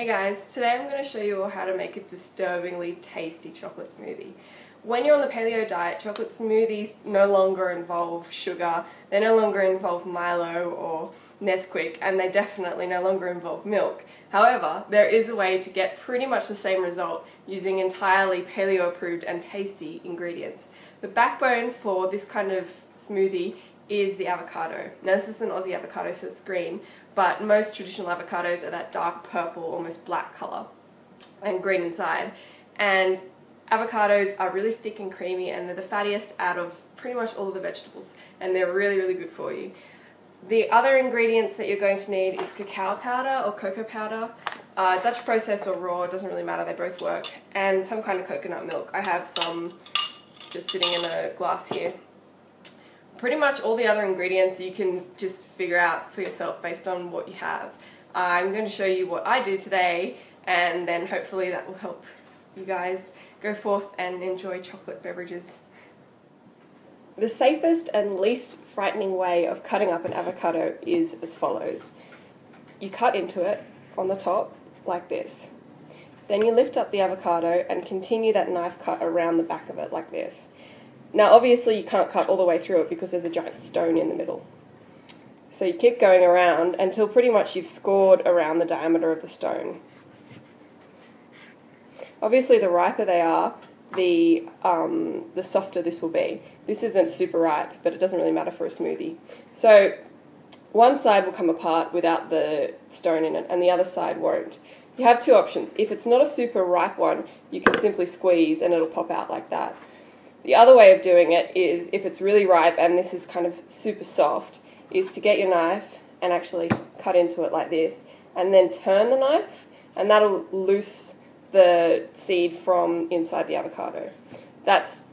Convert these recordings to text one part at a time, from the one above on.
Hey guys, today I'm going to show you all how to make a disturbingly tasty chocolate smoothie. When you're on the paleo diet, chocolate smoothies no longer involve sugar, they no longer involve Milo or Nesquik, and they definitely no longer involve milk. However, there is a way to get pretty much the same result using entirely paleo approved and tasty ingredients. The backbone for this kind of smoothie is the avocado. Now this is an Aussie avocado, so it's green, but most traditional avocados are that dark purple, almost black colour, and green inside. And avocados are really thick and creamy, and they're the fattiest out of pretty much all of the vegetables, and they're really, really good for you. The other ingredients that you're going to need is cacao powder or cocoa powder, Dutch processed or raw, it doesn't really matter, they both work, and some kind of coconut milk. I have some just sitting in a glass here. Pretty much all the other ingredients you can just figure out for yourself based on what you have. I'm going to show you what I do today, and then hopefully that will help you guys go forth and enjoy chocolate beverages. The safest and least frightening way of cutting up an avocado is as follows. You cut into it on the top like this. Then you lift up the avocado and continue that knife cut around the back of it like this. Now obviously you can't cut all the way through it because there's a giant stone in the middle. So you keep going around until pretty much you've scored around the diameter of the stone. Obviously the riper they are, the softer this will be. This isn't super ripe, but it doesn't really matter for a smoothie. So one side will come apart without the stone in it and the other side won't. You have two options. If it's not a super ripe one, you can simply squeeze and it'll pop out like that. The other way of doing it is, if it's really ripe and this is kind of super soft, is to get your knife and actually cut into it like this and then turn the knife, and that'll loose the seed from inside the avocado. That's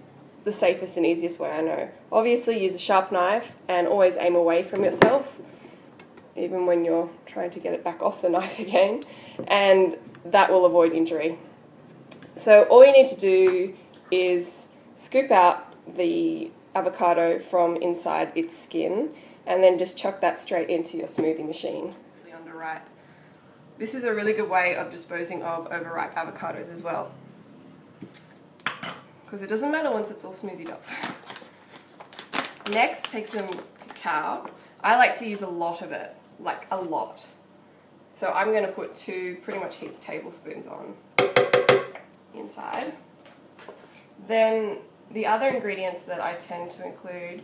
the safest and easiest way I know. Obviously use a sharp knife and always aim away from yourself, even when you're trying to get it back off the knife again, and that will avoid injury. So all you need to do is scoop out the avocado from inside its skin and then just chuck that straight into your smoothie machine. Underripe. This is a really good way of disposing of overripe avocados as well, because it doesn't matter once it's all smoothied up. Next, take some cacao. I like to use a lot of it, like a lot. So I'm going to put 2 pretty much heaped tablespoons on inside. Then the other ingredients that I tend to include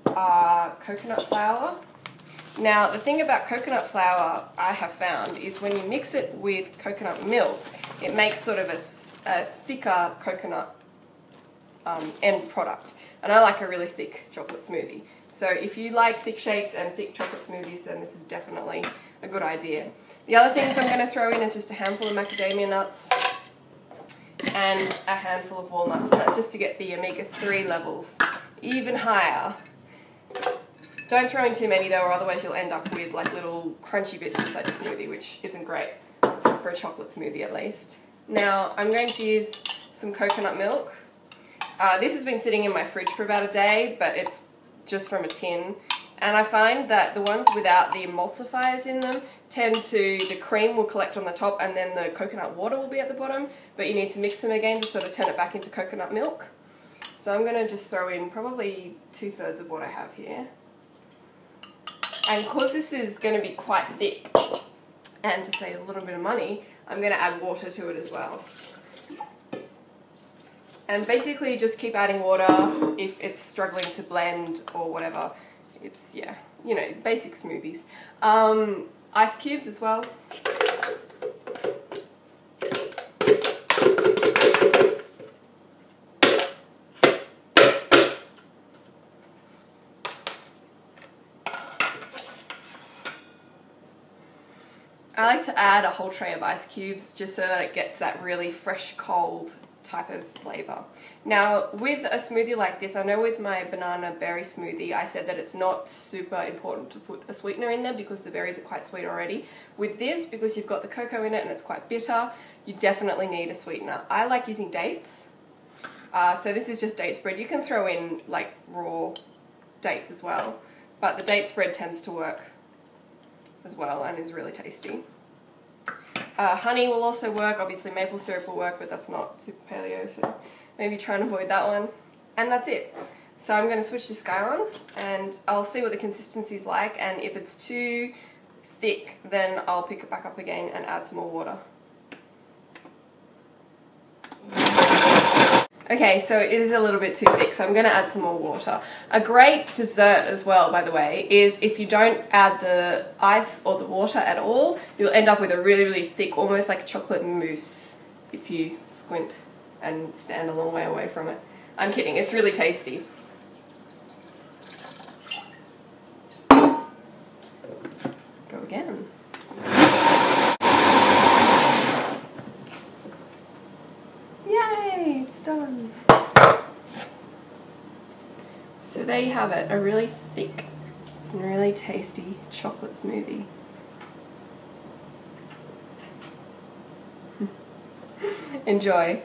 are coconut flour. Now the thing about coconut flour I have found is when you mix it with coconut milk, it makes sort of a thicker coconut end product. And I like a really thick chocolate smoothie. So if you like thick shakes and thick chocolate smoothies, then this is definitely a good idea. The other things I'm going to throw in is just a handful of macadamia nuts and a handful of walnuts, and that's just to get the omega-3 levels even higher. Don't throw in too many though, or otherwise you'll end up with like little crunchy bits inside your smoothie, which isn't great for a chocolate smoothie at least. Now I'm going to use some coconut milk. This has been sitting in my fridge for about a day, but it's just from a tin. And I find that the ones without the emulsifiers in them the cream will collect on the top and then the coconut water will be at the bottom, but you need to mix them again to sort of turn it back into coconut milk. So I'm going to just throw in probably 2/3 of what I have here. And because this is going to be quite thick, and to save a little bit of money, I'm going to add water to it as well. And basically just keep adding water if it's struggling to blend or whatever. It's, yeah, you know, basic smoothies. Ice cubes as well. I like to add a whole tray of ice cubes just so that it gets that really fresh, cold type of flavour. Now with a smoothie like this, I know with my banana berry smoothie I said that it's not super important to put a sweetener in there because the berries are quite sweet already. With this, because you've got the cocoa in it and it's quite bitter, you definitely need a sweetener. I like using dates, so this is just date spread. You can throw in like raw dates as well, but the date spread tends to work as well and is really tasty. Honey will also work. Obviously maple syrup will work, but that's not super paleo, so maybe try and avoid that one. And that's it. So I'm going to switch this guy on and I'll see what the consistency is like, and if it's too thick then I'll pick it back up again and add some more water. Okay, so it is a little bit too thick, so I'm going to add some more water. A great dessert as well, by the way, is if you don't add the ice or the water at all, you'll end up with a really, really thick, almost like a chocolate mousse if you squint and stand a long way away from it. I'm kidding, it's really tasty. Go again. Yay, it's done. So there you have it, a really thick and really tasty chocolate smoothie. Enjoy.